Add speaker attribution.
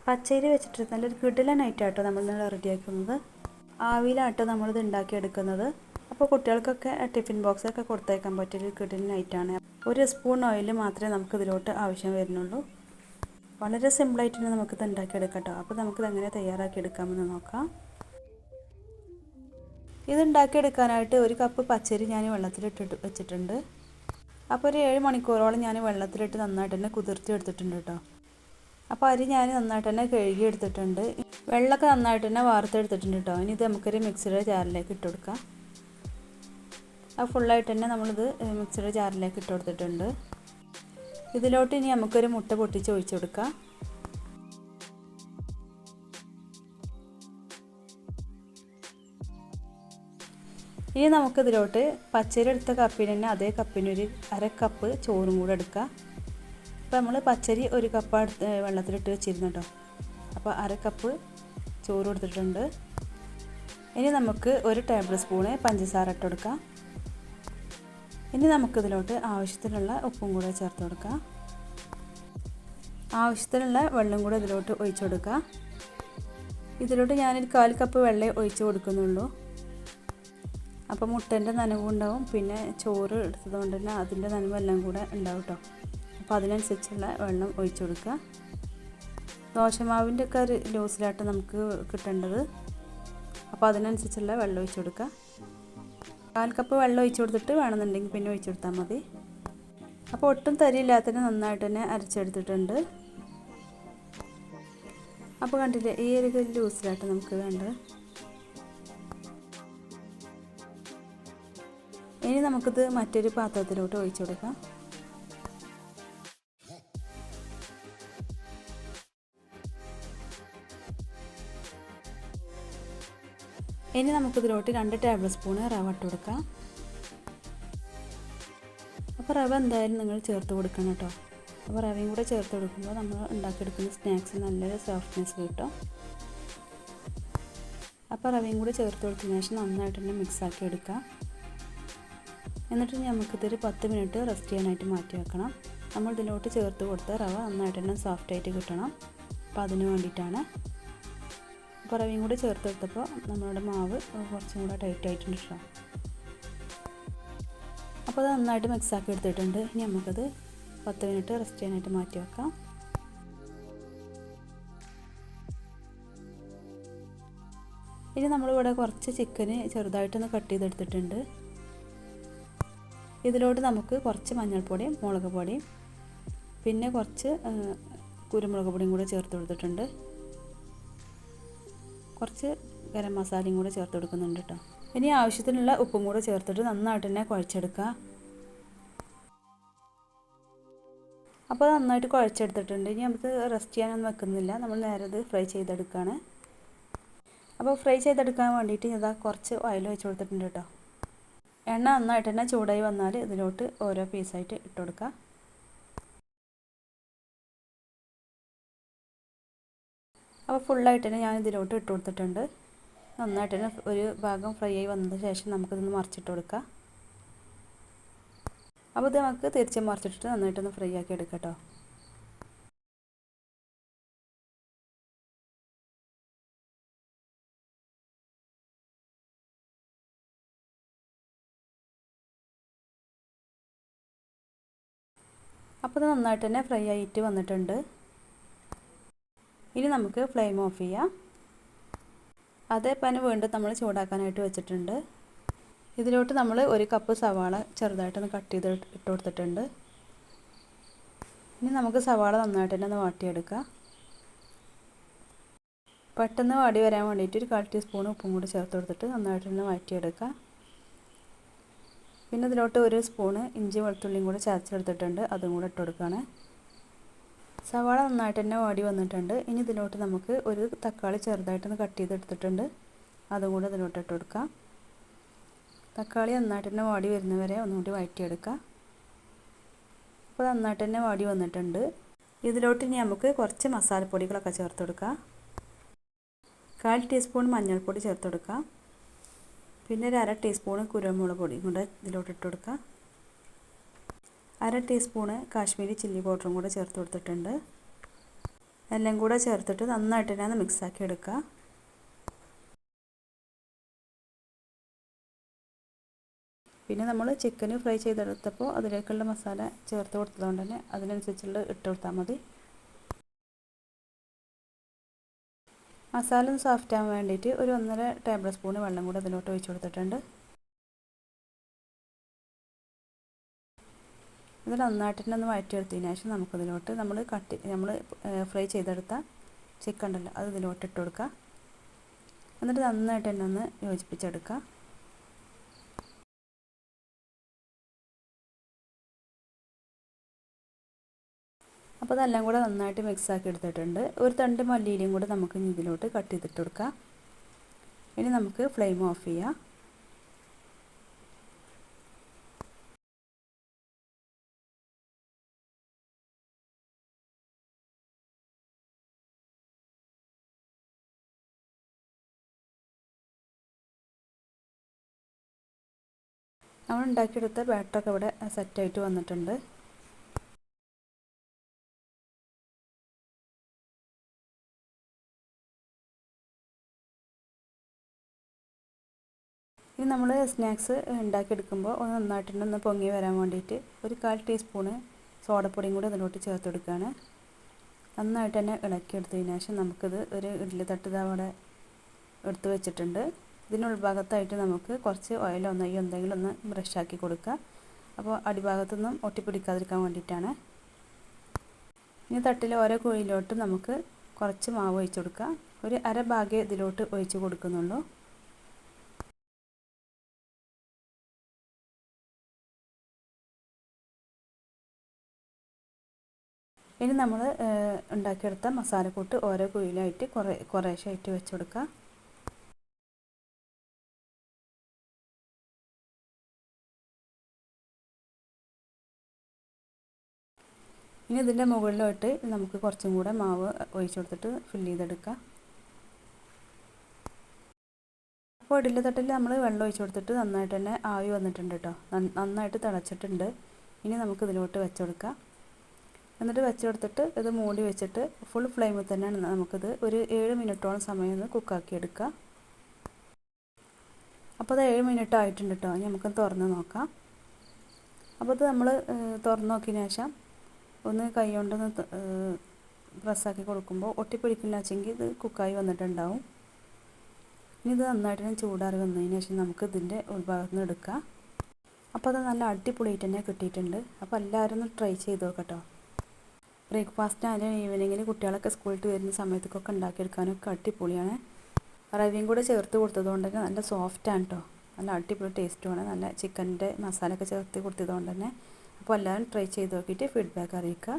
Speaker 1: പച്ചരി വെച്ചിട്ട് നല്ലൊരു കിടിലനായിട്ടാട്ടോ നമ്മളിന്ന് റെഡിയാക്കുന്നത്. ആവിയിലാട്ടോ നമ്മളിത് ഉണ്ടാക്കിയെടുക്കുന്നത്. അപ്പോൾ കുട്ടികൾക്കൊക്കെ ടിഫിൻ ബോക്സൊക്കെ കൊടുത്തയക്കാൻ പറ്റിയൊരു കിടിലനായിട്ടാണ്. ഒരു സ്പൂൺ ഓയിൽ മാത്രമേ നമുക്കിതിലോട്ട് ആവശ്യം വരുന്നുള്ളൂ. വളരെ സിമ്പിളായിട്ട് തന്നെ നമുക്കിത് ഉണ്ടാക്കിയെടുക്കാം കേട്ടോ. അപ്പോൾ നമുക്കിത് എങ്ങനെ തയ്യാറാക്കി എടുക്കാമെന്ന് നോക്കാം. ഇത് ഉണ്ടാക്കിയെടുക്കാനായിട്ട് ഒരു കപ്പ് പച്ചരി ഞാൻ വെള്ളത്തിലിട്ടിട്ട് വെച്ചിട്ടുണ്ട്. അപ്പോൾ ഒരു 7 മണിക്കൂറോളം ഞാൻ വെള്ളത്തിലിട്ട് നന്നായിട്ട് തന്നെ കുതിർത്തി എടുത്തിട്ടുണ്ട് കേട്ടോ. അപ്പോൾ അരി ഞാൻ നന്നായിട്ട് തന്നെ കഴുകി എടുത്തിട്ടുണ്ട്. വെള്ളമൊക്കെ നന്നായിട്ട് തന്നെ വാർത്തെടുത്തിട്ടുണ്ട് കേട്ടോ. ഇനി ഇത് നമുക്കൊരു മിക്സിയുടെ ജാറിലേക്ക് ഇട്ട് കൊടുക്കാം. അത് ഫുള്ളായിട്ട് തന്നെ നമ്മളിത് മിക്സിയുടെ ജാറിലേക്ക് ഇട്ട് കൊടുത്തിട്ടുണ്ട്. ഇതിലോട്ട് ഇനി നമുക്കൊരു മുട്ട പൊട്ടിച്ച് ഒഴിച്ച് കൊടുക്കാം. ഇനി നമുക്കിതിലോട്ട് പച്ചരി എടുത്ത കപ്പിന് തന്നെ അതേ കപ്പിനൊരു 1/2 കപ്പ് ചോറും കൂടെ എടുക്കുക. അപ്പോൾ നമ്മൾ പച്ചരി 1 കപ്പ് വെള്ളത്തിലിട്ട് വെച്ചിരുന്നു കേട്ടോ. അപ്പോൾ 1/2 കപ്പ് ചോറ് എടുത്തിട്ടുണ്ട്. ഇനി നമുക്ക് 1 ടേബിൾ സ്പൂണ് പഞ്ചസാര ഇട്ട് കൊടുക്കാം. ഇനി നമുക്കിതിലോട്ട് ആവശ്യത്തിനുള്ള ഉപ്പും കൂടെ ചേർത്ത് കൊടുക്കാം. ആവശ്യത്തിനുള്ള വെള്ളം കൂടെ ഇതിലോട്ട് ഒഴിച്ചു കൊടുക്കുക. ഇതിലോട്ട് ഞാനൊരു 1/4 കപ്പ് വെള്ളം ഒഴിച്ച് കൊടുക്കുന്നുള്ളൂ. അപ്പോൾ മുട്ടേൻ്റെ നനവും ഉണ്ടാവും, പിന്നെ ചോറ് എടുത്തതുകൊണ്ട് തന്നെ അതിൻ്റെ നനവെല്ലാം കൂടെ ഉണ്ടാവും കേട്ടോ. അപ്പോൾ അതിനനുസരിച്ചുള്ള വെള്ളം ഒഴിച്ചു കൊടുക്കുക. ദോശമാവിൻ്റെ ഒക്കെ ഒരു ലൂസിലായിട്ട് നമുക്ക് കിട്ടേണ്ടത്. അപ്പോൾ അതിനനുസരിച്ചുള്ള വെള്ളം ഒഴിച്ചു കൊടുക്കുക. 1/4 കപ്പ് വെള്ളം ഒഴിച്ചു കൊടുത്തിട്ട് വേണമെന്നുണ്ടെങ്കിൽ പിന്നെ ഒഴിച്ചു കൊടുത്താൽ മതി. അപ്പോൾ ഒട്ടും തരിയില്ലാത്തതിന് നന്നായിട്ട് തന്നെ അരച്ചെടുത്തിട്ടുണ്ട്. അപ്പോൾ കണ്ടില്ലേ, ഈ ഒരു ലൂസിലായിട്ട് നമുക്ക് വേണ്ടത്. ഇനി നമുക്കിത് മറ്റൊരു പാത്രത്തിലോട്ട് ഒഴിച്ചു കൊടുക്കാം. ഇനി നമുക്കിതിലോട്ട് 2 ടേബിൾ സ്പൂണ് റവ ഇട്ട് കൊടുക്കാം. അപ്പോൾ റവ എന്തായാലും നിങ്ങൾ ചേർത്ത് കൊടുക്കണം കേട്ടോ. അപ്പോൾ റവയും കൂടെ ചേർത്ത് കൊടുക്കുമ്പോൾ നമ്മൾ ഉണ്ടാക്കിയെടുക്കുന്ന സ്നാക്സ് നല്ലൊരു സോഫ്റ്റ്നെസ് കിട്ടും. അപ്പോൾ റവയും കൂടെ ചേർത്ത് കൊടുത്തതിന് ശേഷം നന്നായിട്ട് തന്നെ മിക്സാക്കി എടുക്കാം. എന്നിട്ട് നമുക്കിതൊരു 10 മിനിറ്റ് റെസ്റ്റ് ചെയ്യാനായിട്ട് മാറ്റി വെക്കണം. നമ്മൾ ഇതിലോട്ട് ചേർത്ത് കൊടുത്ത റവ നന്നായിട്ട് തന്നെ സോഫ്റ്റായിട്ട് കിട്ടണം. അപ്പോൾ അതിന് വേണ്ടിയിട്ടാണ്. അപ്പോൾ റവയും കൂടി ചേർത്ത് കൊടുത്തപ്പോൾ നമ്മളുടെ മാവ് കുറച്ചും കൂടെ ടൈറ്റ് ആയിട്ടുണ്ട് കേട്ടോ. അപ്പോൾ അത് നന്നായിട്ട് മിക്സാക്കി എടുത്തിട്ടുണ്ട്. ഇനി നമുക്കത് 10 മിനിറ്റ് റെസ്റ്റ് ചെയ്യാനായിട്ട് മാറ്റി വെക്കാം. ഇനി നമ്മളിവിടെ കുറച്ച് ചിക്കന് ചെറുതായിട്ടൊന്ന് കട്ട് ചെയ്തെടുത്തിട്ടുണ്ട്. ഇതിലോട്ട് നമുക്ക് കുറച്ച് മഞ്ഞൾപ്പൊടിയും മുളക് പൊടിയും പിന്നെ കുറച്ച് കുരുമുളക് പൊടിയും കൂടെ ചേർത്ത് കൊടുത്തിട്ടുണ്ട്. കുറച്ച് ഗരം മസാലയും കൂടെ ചേർത്ത് കൊടുക്കുന്നുണ്ട് കേട്ടോ. ഇനി ആവശ്യത്തിനുള്ള ഉപ്പും കൂടെ ചേർത്തിട്ട് നന്നായിട്ട് തന്നെ കുഴച്ചെടുക്കുക. അപ്പോൾ നന്നായിട്ട് കുഴച്ചെടുത്തിട്ടുണ്ട്. ഇനി നമുക്ക് റെസ്റ്റ് ചെയ്യാനൊന്നും വെക്കുന്നില്ല, നമ്മൾ നേരെ ഇത് ഫ്രൈ ചെയ്തെടുക്കുകയാണ്. അപ്പോൾ ഫ്രൈ ചെയ്തെടുക്കാൻ വേണ്ടിയിട്ട് ഇതാ കുറച്ച് ഓയിൽ വെച്ച് കൊടുത്തിട്ടുണ്ട് കേട്ടോ. എണ്ണ നന്നായിട്ട് തന്നെ ചൂടായി വന്നാൽ ഇതിലോട്ട് ഓരോ പീസായിട്ട് ഇട്ട് കൊടുക്കുക. അപ്പോൾ ഫുള്ളായിട്ട് തന്നെ ഞാൻ ഇതിലോട്ട് ഇട്ട് കൊടുത്തിട്ടുണ്ട്. നന്നായിട്ട് തന്നെ ഒരു ഭാഗം ഫ്രൈ ആയി വന്നതിന് ശേഷം നമുക്കിതൊന്ന് മറിച്ചിട്ട് കൊടുക്കാം. അപ്പോൾ ഇത് നമുക്ക് തിരിച്ച് മറിച്ചിട്ടിട്ട് നന്നായിട്ടൊന്ന് ഫ്രൈ ആക്കി എടുക്കാം കേട്ടോ. അപ്പോൾ ഇത് നന്നായിട്ട് തന്നെ ഫ്രൈ ആയിട്ട് വന്നിട്ടുണ്ട്. ഇനി നമുക്ക് ഫ്ലെയിം ഓഫ് ചെയ്യാം. അതേ പാൻ വീണ്ടും നമ്മൾ ചൂടാക്കാനായിട്ട് വെച്ചിട്ടുണ്ട്. ഇതിലോട്ട് നമ്മൾ 1 കപ്പ് സവാള ചെറുതായിട്ടൊന്ന് കട്ട് ചെയ്ത് ഇട്ട് കൊടുത്തിട്ടുണ്ട്. ഇനി നമുക്ക് സവാള നന്നായിട്ട് തന്നെ ഒന്ന് വാട്ടിയെടുക്കാം. പെട്ടെന്ന് വാടി വരാൻ വേണ്ടിയിട്ട് ഒരു 1/4 ടീസ്പൂൺ ഉപ്പും കൂടി ചേർത്ത് കൊടുത്തിട്ട് നന്നായിട്ട് തന്നെ വാട്ടിയെടുക്കാം. പിന്നെ ഇതിലോട്ട് 1 സ്പൂണ് ഇഞ്ചി വെളുത്തുള്ളിയും കൂടി ചതച്ചെടുത്തിട്ടുണ്ട്, അതും കൂടെ ഇട്ട് കൊടുക്കുകയാണ്. സവാള നന്നായിട്ട് തന്നെ വാടി വന്നിട്ടുണ്ട്. ഇനി ഇതിലോട്ട് നമുക്ക് 1 തക്കാളി ചെറുതായിട്ടൊന്ന് കട്ട് ചെയ്തെടുത്തിട്ടുണ്ട്, അതും കൂടെ ഇതിലോട്ട് ഇട്ട് കൊടുക്കാം. തക്കാളി നന്നായിട്ട് തന്നെ വാടി വരുന്നവരെ ഒന്നുകൂടി വഴറ്റിയെടുക്കാം. അപ്പോൾ നന്നായിട്ട് തന്നെ വാടി വന്നിട്ടുണ്ട്. ഇതിലോട്ട് ഇനി നമുക്ക് കുറച്ച് മസാലപ്പൊടികളൊക്കെ ചേർത്ത് കൊടുക്കാം. 1/4 ടീസ്പൂൺ മഞ്ഞൾപ്പൊടി ചേർത്ത് കൊടുക്കാം. പിന്നെ ഒരു 1/2 ടീസ്പൂൺ കുരുമുളക് പൊടി കൂടെ ഇതിലോട്ട് ഇട്ട് കൊടുക്കാം. 1/2 ടീസ്പൂൺ കാശ്മീരി ചില്ലി പൗഡറും കൂടെ ചേർത്ത് കൊടുത്തിട്ടുണ്ട്. എല്ലാം കൂടെ ചേർത്തിട്ട് നന്നായിട്ട് തന്നെ ഒന്ന് മിക്സാക്കി എടുക്കുക. പിന്നെ നമ്മൾ ചിക്കൻ ഫ്രൈ ചെയ്തെടുത്തപ്പോൾ അതിലേക്കുള്ള മസാല ചേർത്ത് കൊടുത്തതുകൊണ്ട് തന്നെ അതിനനുസരിച്ചുള്ള ഇട്ട് കൊടുത്താൽ മതി. മസാല ഒന്ന് സോഫ്റ്റ് ആവാൻ വേണ്ടിയിട്ട് ഒരു 1.5 ടേബിൾ സ്പൂൺ വെള്ളം കൂടെ അതിലോട്ട് ഒഴിച്ച് കൊടുത്തിട്ടുണ്ട്. ഇത് നന്നായിട്ട് തന്നെ ഒന്ന് വഴറ്റിയെടുത്തതിന് ശേഷം നമുക്കിതിലോട്ട് നമ്മൾ ഫ്രൈ ചെയ്തെടുത്ത ചിക്കൻ ഉണ്ടല്ലോ അത് ഇതിലോട്ട് ഇട്ട് കൊടുക്കുക. എന്നിട്ട് നന്നായിട്ട് തന്നെ ഒന്ന് യോജിപ്പിച്ചെടുക്കുക. അപ്പോൾ അതെല്ലാം കൂടെ നന്നായിട്ട് മിക്സാക്കി എടുത്തിട്ടുണ്ട്. ഒരു തണ്ട് മല്ലിയിലയും കൂടെ നമുക്ക് ഇതിലോട്ട് കട്ട് ചെയ്തിട്ട് കൊടുക്കാം. ഇനി നമുക്ക് ഫ്ലെയിം ഓഫ് ചെയ്യാം. നമ്മൾ ഉണ്ടാക്കിയെടുത്ത ബാറ്ററൊക്കെ ഇവിടെ സെറ്റായിട്ട് വന്നിട്ടുണ്ട്. ഇനി നമ്മൾ സ്നാക്സ് ഉണ്ടാക്കിയെടുക്കുമ്പോൾ ഒന്ന് നന്നായിട്ടൊന്ന് പൊങ്ങി വരാൻ വേണ്ടിയിട്ട് ഒരു 1/4 ടീസ്പൂണ് സോഡപ്പൊടിയും കൂടി അതിലോട്ട് ചേർത്ത് കൊടുക്കുകയാണ്. നന്നായിട്ട് തന്നെ ഇളക്കിയെടുത്തതിന് ശേഷം നമുക്കിത് ഒരു ഇഡ്ഡലി തട്ട് അവിടെ എടുത്ത് വെച്ചിട്ടുണ്ട്. ഇതിന് ഉൾഭാഗത്തായിട്ട് നമുക്ക് കുറച്ച് ഓയിലോ നെയ്യോ എന്തെങ്കിലും ഒന്ന് ബ്രഷാക്കി കൊടുക്കുക. അപ്പോൾ അടിഭാഗത്തൊന്നും ഒട്ടിപ്പിടിക്കാതിരിക്കാൻ വേണ്ടിയിട്ടാണ്. ഇനി തട്ടിൽ ഓരോ കുഴിയിലോട്ട് നമുക്ക് കുറച്ച് മാവ് ഒഴിച്ച് കൊടുക്കുക. ഒരു അര ഭാഗം ഇതിലോട്ട് ഒഴിച്ച് കൊടുക്കുന്നുള്ളൂ. ഇനി നമ്മൾ ഉണ്ടാക്കിയെടുത്ത മസാലക്കൂട്ട് ഓരോ കുഴിയിലായിട്ട് കുറേശ്ശായിട്ട് വെച്ച് കൊടുക്കുക. ഇനി ഇതിൻ്റെ മുകളിലോട്ട് നമുക്ക് കുറച്ചും കൂടെ മാവ് ഒഴിച്ച് കൊടുത്തിട്ട് ഫില്ല് ചെയ്തെടുക്കാം. അപ്പോൾ ഇഡ്ഡലി തട്ടിൽ നമ്മൾ വെള്ളം ഒഴിച്ച് കൊടുത്തിട്ട് നന്നായിട്ട് തന്നെ ആവി വന്നിട്ടുണ്ട് കേട്ടോ. നന്നായിട്ട് തിളച്ചിട്ടുണ്ട്. ഇനി നമുക്ക് ഇതിലോട്ട് വെച്ച് കൊടുക്കാം. എന്നിട്ട് വെച്ച് കൊടുത്തിട്ട് ഇത് മൂടി വെച്ചിട്ട് ഫുൾ ഫ്ലെയിമിൽ തന്നെയാണ് നമുക്കിത് ഒരു 7 മിനിറ്റോളം സമയം ഒന്ന് കുക്കാക്കി എടുക്കുക. അപ്പോൾ അത് 7 മിനിറ്റ് ആയിട്ടുണ്ട് കേട്ടോ. നമുക്ക് തുറന്ന് നോക്കാം. അപ്പോൾ ഇത് നമ്മൾ തുറന്ന് നോക്കിയതിന് ശേഷം ഒന്ന് കൈ കൊണ്ടൊന്ന് പ്രസ്സാക്കി കൊടുക്കുമ്പോൾ ഒട്ടിപ്പിടിക്കില്ല വെച്ചെങ്കിൽ ഇത് കുക്കായി വന്നിട്ടുണ്ടാവും. ഇനി ഇത് നന്നായിട്ട് ചൂടാറി വന്നതിന് ശേഷം നമുക്ക് ഇതിൻ്റെ ഉൾഭാഗത്ത് നിന്ന് എടുക്കാം. അപ്പോൾ അത് നല്ല അടിപൊളിയായിട്ട് തന്നെ കിട്ടിയിട്ടുണ്ട്. അപ്പോൾ എല്ലാവരും ഒന്ന് ട്രൈ ചെയ്ത് നോക്കട്ടോ. ബ്രേക്ക്ഫാസ്റ്റിനായാലും ഈവനിങ്ങിൽ കുട്ടികളൊക്കെ സ്കൂളിൽ വരുന്ന സമയത്തൊക്കെ ഉണ്ടാക്കിയെടുക്കാനൊക്കെ അടിപൊളിയാണ്. റവയും കൂടെ ചേർത്ത് കൊടുത്തതുകൊണ്ട് തന്നെ നല്ല സോഫ്റ്റാണ് കേട്ടോ. നല്ല അടിപൊളി ടേസ്റ്റുമാണ്. നല്ല ചിക്കൻ്റെ മസാലയൊക്കെ ചേർത്ത് കൊടുത്തതുകൊണ്ട് തന്നെ. അപ്പോൾ എല്ലാവരും ട്രൈ ചെയ്ത് നോക്കിയിട്ട് ഫീഡ്ബാക്ക് അറിയിക്കുക.